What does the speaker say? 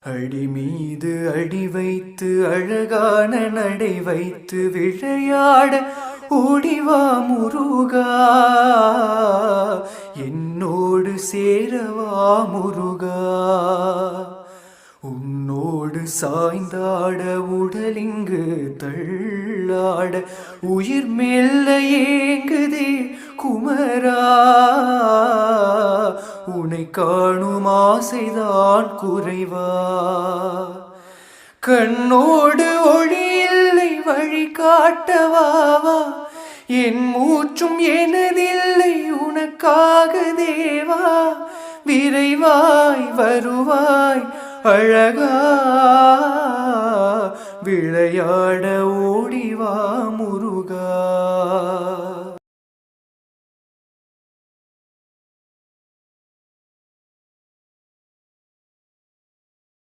அடி மீது அடி வைத்து அழகான நடை வைத்து விளையாட ஓடிவா முருகா, என்னோடு சேரவா முருகா. உன்னோடு சாய்ந்தாட உடலிங்கு தள்ளாட உயிர் மெல்ல ஏங்குதே குமரா. உனை காணும் ஆசைதான் குறைவா, கண்ணோடு ஒளி இல்லை வழி காட்டவாவா. என் மூச்சும் எனதில்லை உனக்காக தேவா, விரைவாய் வருவாய் அழகா, விளையாட ஓடிவா முருகா.